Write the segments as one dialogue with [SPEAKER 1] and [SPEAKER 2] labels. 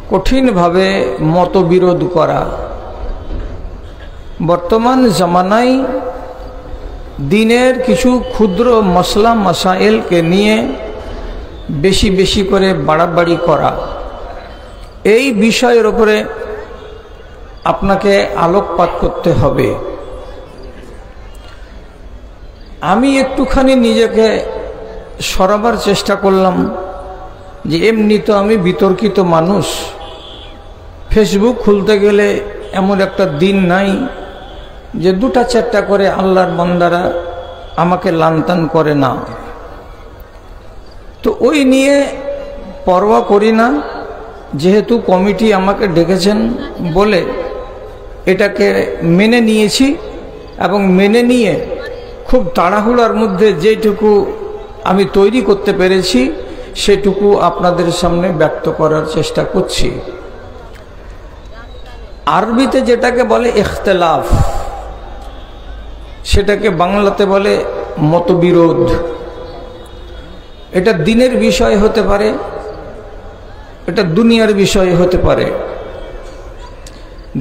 [SPEAKER 1] কঠিনভাবে মতবিরোধ করা। বর্তমান জামানায় দিনের কিছু ক্ষুদ্র মসলা মাসাইলকে নিয়ে বেশি বেশি করে বাড়াবাড়ি করা, এই বিষয়ের উপরে আপনাকে আলোকপাত করতে হবে। আমি একটুখানি নিজেকে সরাবার চেষ্টা করলাম যে এমনি তো আমি বিতর্কিত মানুষ, ফেসবুক খুলতে গেলে এমন একটা দিন নাই যে দুটা চারটা করে আল্লাহর বান্দারা আমাকে লানতান করে না। তো ওই নিয়ে পরোয়া করি না, যেহেতু কমিটি আমাকে ডেকেছেন বলে এটাকে মেনে নিয়েছি এবং মেনে নিয়ে খুব তাড়াহুড়ার মধ্যে যেটুকু আমি তৈরি করতে পেরেছি সেটুকু আপনাদের সামনে ব্যক্ত করার চেষ্টা করছি। আরবিতে যেটাকে বলে ইখতিলাফ, সেটাকে বাংলাতে বলে মতবিরোধ। এটা দিনের বিষয় হতে পারে, এটা দুনিয়ার বিষয় হতে পারে।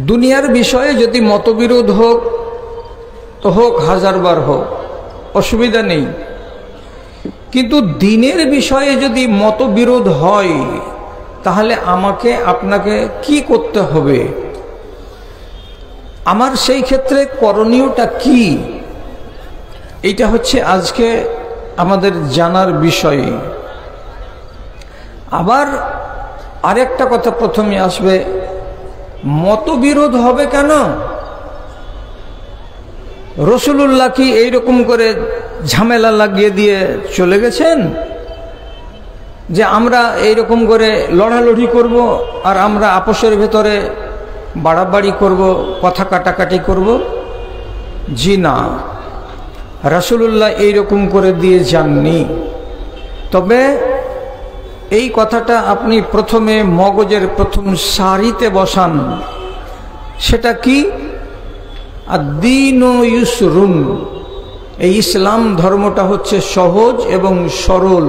[SPEAKER 1] দুনিয়ার বিষয়ে যদি মতবিরোধ হোক তো হোক, হাজারবার হোক, অসুবিধা নেই। কিন্তু দিনের বিষয়ে যদি মতবিরোধ হয় তাহলে আমাকে আপনাকে কি করতে হবে, আমার সেই ক্ষেত্রে করণীয়টা কি, এটা হচ্ছে আজকে আমাদের জানার বিষয়। আবার আরেকটা কথা প্রথমে আসবে, মতবিরোধ হবে কেন? রাসূলুল্লাহ কি এইরকম করে ঝামেলা লাগিয়ে দিয়ে চলে গেছেন যে আমরা এইরকম করে লড়ালড়ি করব আর আমরা আপোষের ভেতরে বাড়াবাড়ি করব, কথা কাটাকাটি করব? জি না, রাসূলুল্লাহ এইরকম করে দিয়ে যাননি। তবে এই কথাটা আপনি প্রথমে মগজের প্রথম সারিতে বসান। সেটা কি? আদ-দীনু ইউসরুন, এই ইসলাম ধর্মটা হচ্ছে সহজ এবং সরল।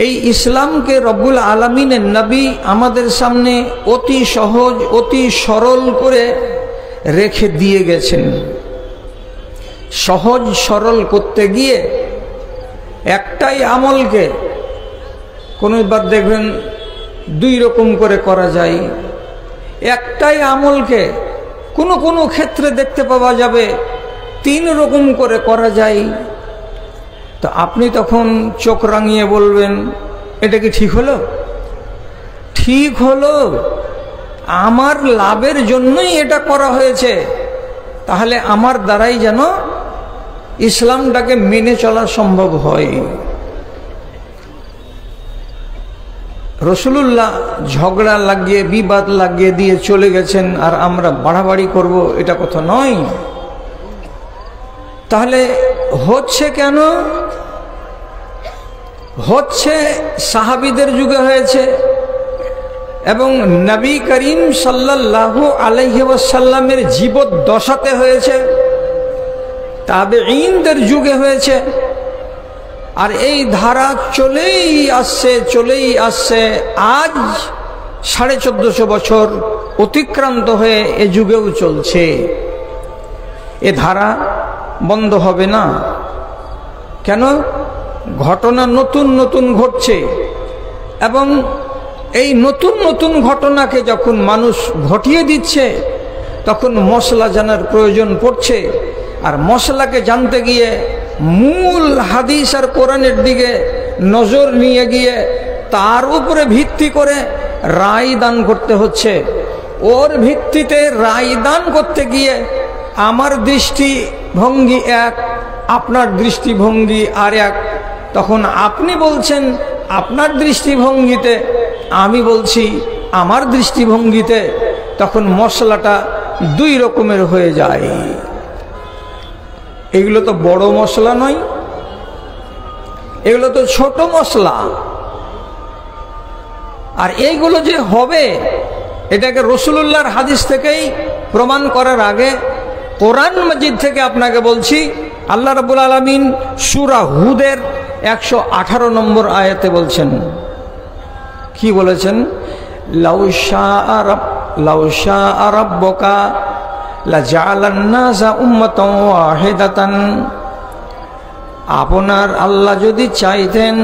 [SPEAKER 1] এই ইসলামকে রব্বুল আলামিনের নবী আমাদের সামনে অতি সহজ অতি সরল করে রেখে দিয়ে গেছেন। সহজ সরল করতে গিয়ে একটাই আমলকে কোনোবার দেখবেন দুই রকম করে করা যায়, একটাই আমলকে কোনো কোনো ক্ষেত্রে দেখতে পাওয়া যাবে তিন রকম করে করা যায়। তো আপনি তখন চোখ রাঙিয়ে বলবেন, এটা কি ঠিক হলো? ঠিক হলো, আমার লাভের জন্যই এটা করা হয়েছে, তাহলে আমার দ্বারাই যেন ইসলামটাকে মেনে চলা সম্ভব হয়। রাসূলুল্লাহ ঝগড়া লাগিয়ে বিবাদ লাগিয়ে দিয়ে চলে গেছেন আর আমরা বাড়াবাড়ি করব, এটা কথা নয়। তাহলে হচ্ছে কেন? হচ্ছে সাহাবীদের যুগে হয়েছে এবং নবী করিম সাল্লাল্লাহু আলাইহি ওয়াসাল্লামের জীবদ্দশাতে হয়েছে, তাবেঈনদের যুগে হয়েছে। আর এই ধারা চলেই আসছে। আজ 1450 বছর অতিক্রান্ত হয়ে এ যুগেও চলছে। এ ধারা বন্ধ হবে না। কেন? ঘটনা নতুন নতুন ঘটছে এবং এই নতুন নতুন ঘটনাকে যখন মানুষ ঘটিয়ে দিচ্ছে তখন মশলা জানার প্রয়োজন পড়ছে। আর মশলাকে জানতে গিয়ে মূল হাদিস আর কোরআনের দিকে নজর নিয়ে গিয়ে তার উপরে ভিত্তি করে রায় দান করতে হচ্ছে। ওর ভিত্তিতে রায় দান করতে গিয়ে আমার দৃষ্টিভঙ্গি এক, আপনার দৃষ্টিভঙ্গি আর এক। তখন আপনি বলছেন আপনার দৃষ্টিভঙ্গিতে, আমি বলছি আমার দৃষ্টিভঙ্গিতে, তখন মশলাটা দুই রকমের হয়ে যায়। এগুলো তো বড় মশলা নয়, এগুলো তো ছোট মশলা। আর এইগুলো যে হবে এটাকে রাসূলুল্লাহর হাদিস থেকেই প্রমাণ করার আগে কোরআন মাজিদ থেকে আপনাকে বলছি, আল্লাহ রাব্বুল আলামিন সূরা হুদের 118 নম্বর আয়াতে বলছেন, কি বলেছেন? লাউ শাআ রাব্বুকা লাজাআলান নাসা উম্মাতান ওয়াহিদাতান, আপনার আল্লাহ যদি চাইতেন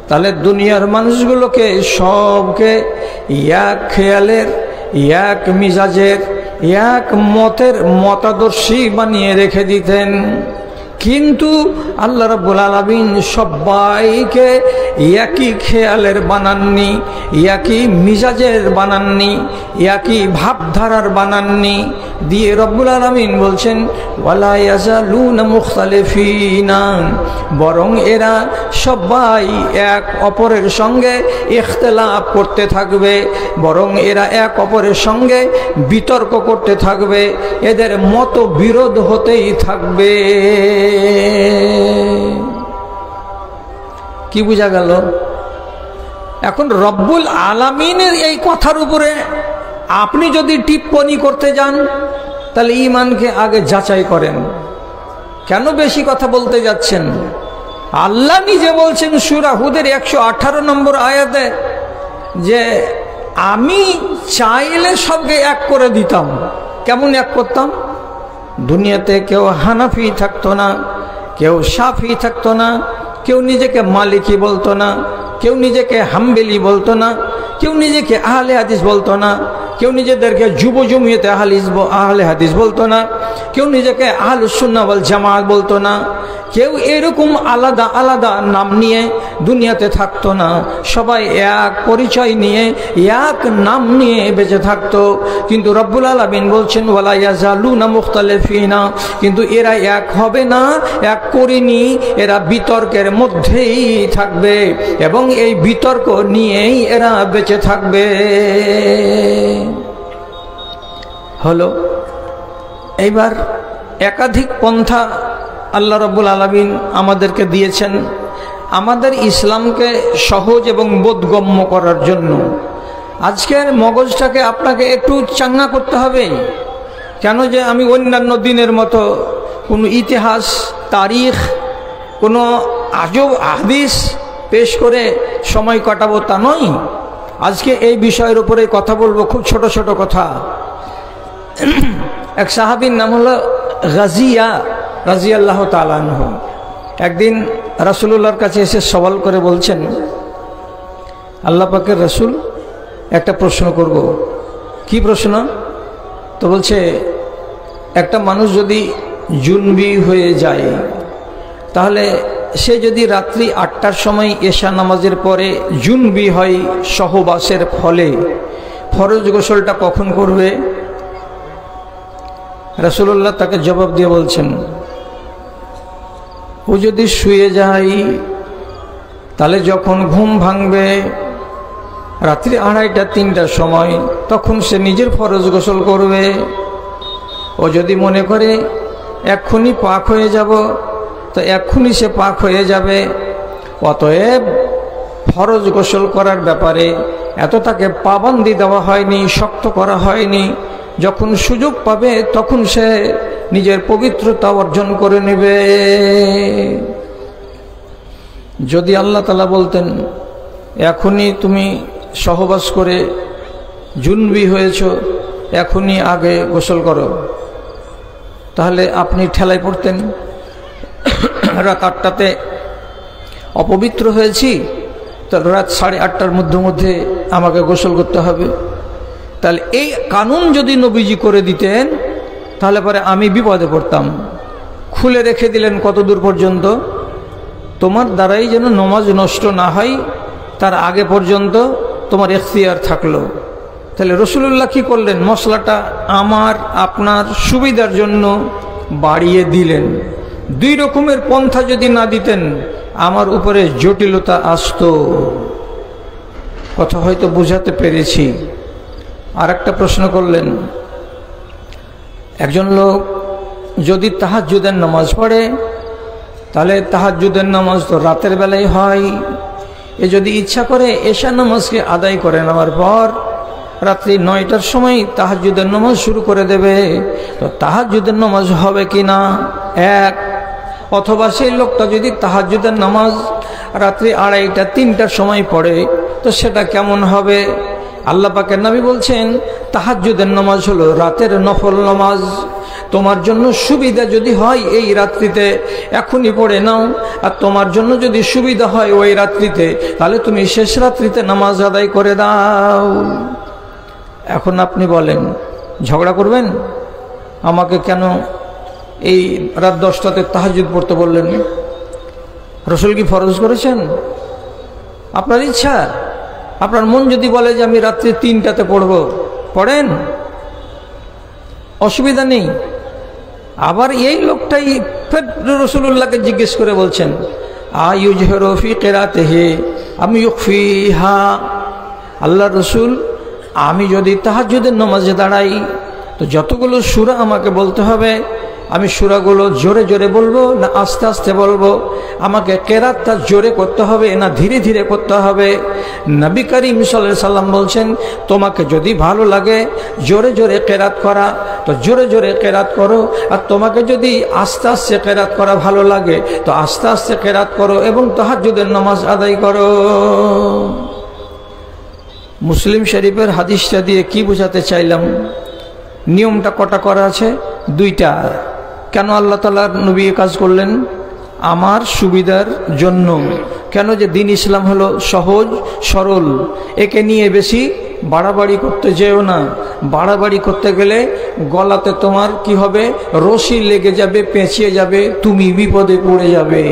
[SPEAKER 1] তাহলে দুনিয়ার মানুষগুলোকে সবকে এক খেয়ালের, এক মিজাজের, এক মতের মতাদর্শী বানিয়ে রেখে দিতেন। কিন্তু আল্লাহ রাব্বুল আলামিন সবাইকে একই খেয়ালের বানাননি, একই মিজাজের বানাননি, একই ভাবধারার বানাননি। দিয়ে রব্বুল আলামিন বলছেন ওয়ালা ইয়াজালুনা মুখতালিফিনা, বরং এরা সবাই এক অপরের সঙ্গে ইখতিলাফ করতে থাকবে, বরং এরা এক অপরের সঙ্গে বিতর্ক করতে থাকবে, এদের মত বিরোধ হতেই থাকবে। কি বোঝা গেল? এখন রব্বুল আলামিনের এই কথার উপরে আপনি যদি টিপ্পনী করতে যান তাহলে ঈমানকে আগে যাচাই করেন। কেন বেশি কথা বলতে যাচ্ছেন? আল্লাহ নিজে বলছেন সূরা হুদের 118 নম্বর আয়াতে যে আমি চাইলে সবকে এক করে দিতাম। কেমন এক করতাম? দুনিয়াতে কেউ হানাফি থাকতো না, কেউ শাফি থাকতো না, কেউ নিজেকে মালিকি বলতো না, কেউ নিজেকে হাম্বেলি বলতো না, কেউ নিজেকে আহলে হাদিস বলতো না, কেউ নিজেদেরকে যুব জমিয়তে আহলে হাদিস বলতো না, কেউ নিজেকে আহলুস সুন্নাহ ওয়াল জামাত বলতো না, কেউ এরকম আলাদা আলাদা নাম নিয়ে দুনিয়াতে থাকতো না। সবাই এক পরিচয় নিয়ে এক নাম নিয়ে বেঁচে থাকতো। কিন্তু রব্বুল আলামিন বলছেন ওয়ালা ইয়াজালুনা মুখতালিফিনা, কিন্তু এরা এক হবে না, এক করেনি, এরা বিতর্কের মধ্যেই থাকবে এবং এই বিতর্ক নিয়েই এরা বেঁচে থাকবে। হলো এইবার একাধিক পন্থা আল্লাহ রাব্বুল আলামিন আমাদেরকে দিয়েছেন আমাদের ইসলামকে সহজ এবং বোধগম্য করার জন্য। আজকের মগজটাকে আপনাকে একটু চাঙ্গা করতে হবে। কেন যে আমি অন্যান্য দিনের মতো কোনো ইতিহাস, তারিখ, কোনো আজব হাদিস পেশ করে সময় কাটাবো তা নয়। আজকে এই বিষয়ের উপরে কথা বলবো, খুব ছোট ছোট কথা। এক সাহাবীর নাম হলো গাজিয়া রাদিয়াল্লাহু তাআলা আনহু। একদিন রাসূলুল্লাহর কাছে এসে সওয়াল করে বলছেন, আল্লাহ পাকের রাসূল, একটা প্রশ্ন করব। কি প্রশ্ন? তো বলছে, একটা মানুষ যদি জুনবি হয়ে যায় তাহলে সে যদি রাত্রি 8টার সময় এশা নামাজের পরে জুনবি হয় সহবাসের ফলে, ফরজ গোসলটা কখন করবে? রাসূলুল্লাহ তাকে জবাব দিয়ে বলছেন, ও যদি শুয়ে যায় তাহলে যখন ঘুম ভাঙবে রাত্রি 2:30-3টার সময়, তখন সে নিজের ফরজ গোসল করবে। ও যদি মনে করে এক্ষুনি পাক হয়ে যাব তো এক্ষুনি সে পাক হয়ে যাবে। অতএব ফরজ গোসল করার ব্যাপারে এত তাকে পাবন্দি দেওয়া হয়নি, শক্ত করা হয়নি। যখন সুযোগ পাবে তখন সে নিজের পবিত্রতা অর্জন করে নেবে। যদি আল্লাহ তাআলা বলতেন এখনই তুমি সহবাস করে জুনবি হয়েছ, এখনই আগে গোসল করো, তাহলে আপনি ঠেলায় পড়তেন। রাত 8টাতে অপবিত্র হয়েছি, তো রাত 8:30টার মধ্যে আমাকে গোসল করতে হবে। তাহলে এই কানুন যদি নবীজি করে দিতেন তাহলে পরে আমি বিপদে পড়তাম। খুলে রেখে দিলেন কত দূর পর্যন্ত? তোমার দ্বারাই যেন নামাজ নষ্ট না হয় তার আগে পর্যন্ত তোমার ইখতিয়ার থাকলো। তাহলে রাসূলুল্লাহ কি করলেন? মশলাটা আমার আপনার সুবিধার জন্য বাড়িয়ে দিলেন। দুই রকমের পন্থা যদি না দিতেন আমার উপরে জটিলতা আসতো। কথা হয়তো বুঝাতে পেরেছি। আর একটা প্রশ্ন করলেন, একজন লোক যদি তাহাজ্জুদের নামাজ পড়ে তাহলে তাহাজ্জুদের নামাজ তো রাতের বেলায় হয়। এ যদি ইচ্ছা করে এশা নামাজকে আদায় করে নেওয়ার পর রাত্রি 9টার সময় তাহাজ্জুদের নামাজ শুরু করে দেবে, তো তাহাজ্জুদের নামাজ হবে কি না? এক। অথবা সেই লোকটা যদি তাহাজ্জুদের নামাজ রাত্রি 2:30-3টার সময় পড়ে তো সেটা কেমন হবে? আল্লাহ পাকের নবী বলছেন তাহাজ্জুদের নামাজ হলো রাতের নফল নামাজ। তোমার জন্য সুবিধা যদি হয় এই রাত্রিতে এখনই পড়ে নাও, আর তোমার জন্য যদি সুবিধা হয় ওই রাত্রিতে, তাহলে তুমি শেষ রাত্রিতে নামাজ আদায় করে দাও। এখন আপনি বলেন, ঝগড়া করবেন? আমাকে কেন এই রাত 10টাতে তাহাজ্জুদ পড়তে বললেন? রাসূল কি ফরজ করেছেন? আপনার ইচ্ছা। আপনার মন যদি বলে যে আমি রাত্রি 3টাতে পড়ব, পড়েন, অসুবিধা নেই। আবার এই লোকটাই ফের রাসূলুল্লাহকে জিজ্ঞেস করে বলছেন আয়ুজহিরু ফি কিরাতিহি আম ইউখফিহা। আল্লাহ রসুল, আমি যদি তাহাজ্জুদের নামাজে দাঁড়াই তো যতগুলো সূরা আমাকে বলতে হবে, আমি সূরাগুলো জোরে জোরে বলবো না আস্তে আস্তে বলবো? আমাকে কেরাতটা জোরে করতে হবে না ধীরে ধীরে করতে হবে? নবী করিম সাল্লাল্লাহু আলাইহি সাল্লাম বলছেন, তোমাকে যদি ভালো লাগে জোরে জোরে কেরাত করা তো জোরে জোরে কেরাত করো, আর তোমাকে যদি আস্তে আস্তে কেরাত করা ভালো লাগে তো আস্তে আস্তে কেরাত করো এবং তাহাজ্জুদের নামাজ আদায় করো। মুসলিম শরীফের হাদিসটা দিয়ে কি বোঝাতে চাইলাম? নিয়মটা কটা করা আছে? 2টা। কেন আল্লাহ তাআলার নবী কাজ করলেন? আমার সুবিধার জন্য। কেন? যে দিন ইসলাম হলো সহজ সরল, একে নিয়ে বেশি বাড়াবাড়ি করতে যেও না। বাড়াবাড়ি করতে গেলে গলাতে তোমার কি হবে? রশি লেগে যাবে, পেঁচিয়ে যাবে, তুমি বিপদে পড়ে যাবে।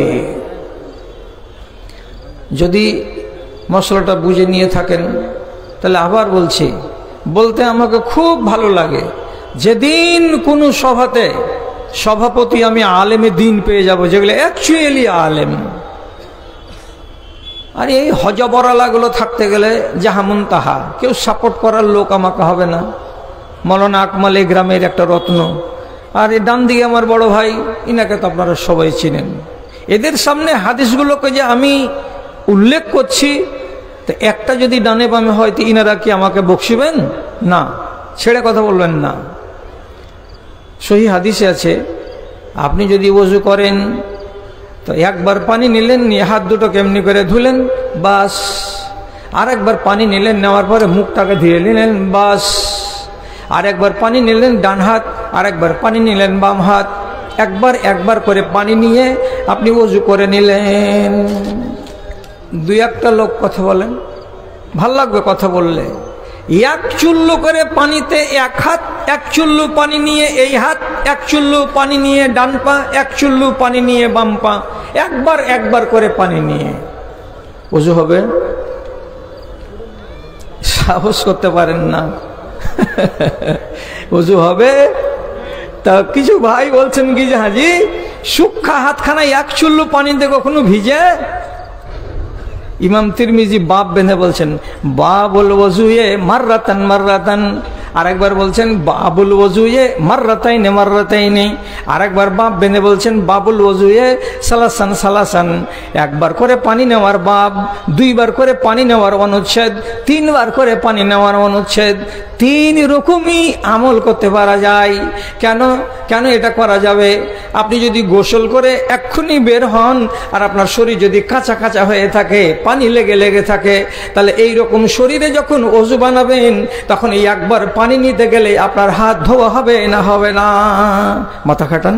[SPEAKER 1] যদি মশলাটা বুঝে নিয়ে থাকেন তাহলে আবার বলছি, বলতে আমাকে খুব ভালো লাগে যেদিন কোনো সভাতে সভাপতি আমি আলেমে দিন পেয়ে যাব, যেগুলো অ্যাকচুয়ালি আলেম। আর এই হজবরালাগুলো থাকতে গেলে জাহামুন তাহা, কেউ সাপোর্ট করার লোক আমাকে হবে না। মৌলানা আকমাল এই গ্রামের একটা রত্ন, আর এই ডান দিকে আমার বড় ভাই, ইনাকে তো আপনারা সবাই চিনেন। এদের সামনে হাদিসগুলোকে যে আমি উল্লেখ করছি, তো একটা যদি ডানে বামে হয় তো ইনারা কি আমাকে বকশিবেন? না, ছেড়ে কথা বলবেন না। সহি হাদিসে আছে, আপনি যদি ওযু করেন তো একবার পানি নিলেন, নিয়ে হাত দুটো কেমনি করে ধুলেন, বাস। আর একবার পানি নিলেন, নেওয়ার পরে মুখটাকে ধুয়ে নিলেন, বাস। আর একবার পানি নিলেন ডান হাত, আর একবার পানি নিলেন বাম হাত। একবার করে পানি নিয়ে আপনি ওযু করে নিলেন। 2-1টা লোক কথা বলেন, ভাল লাগবে কথা বললে। 1 চুল্লু করে পানিতে 1 হাত, 1 চুল্লু পানি নিয়ে এই হাত, 1 চুল্লু পানি নিয়ে ডান পা, 1 চুল্লু পানি নিয়ে বাম পা, একবার করে পানি নিয়ে ওযু হবে? সাহস করতে পারেন না। ওযু হবে? তা কিছু ভাই বলছেন কি যে হাজি সুক্ষা হাতখানা 1 চুল্লু পানিতে কখনো ভিজে? ইমাম তিরমিজি বাব বেঁধে বলছেন বাবুল ওযুয়ে মাররাতান মাররাতান। আরেকবার বলছেন বাবুল ওযুয়ে মাররাতাইনে। আরেকবার বাব বেঁধে বলছেন বাবুল ওযুয়ে সালাসান সালাসান। একবার করে পানি নেওয়ার বাব, 2বার করে পানি নেওয়ার অনুচ্ছেদ, 3বার করে পানি নেওয়ার অনুচ্ছেদ। 3 রকমই আমল করতে পারা যায়। কেন এটা করা যাবে? আপনি যদি গোসল করে এক্ষুনি বের হন আর আপনার শরীর যদি কাঁচা কাঁচা হয়ে থাকে, পানি লেগে থাকে, তাহলে এই রকম শরীরে যখন ওযু বানাবেন তখন এই একবার পানি নিতে গেলে আপনার হাত ধোয়া হবে না? হবে না? মাথা খাটান।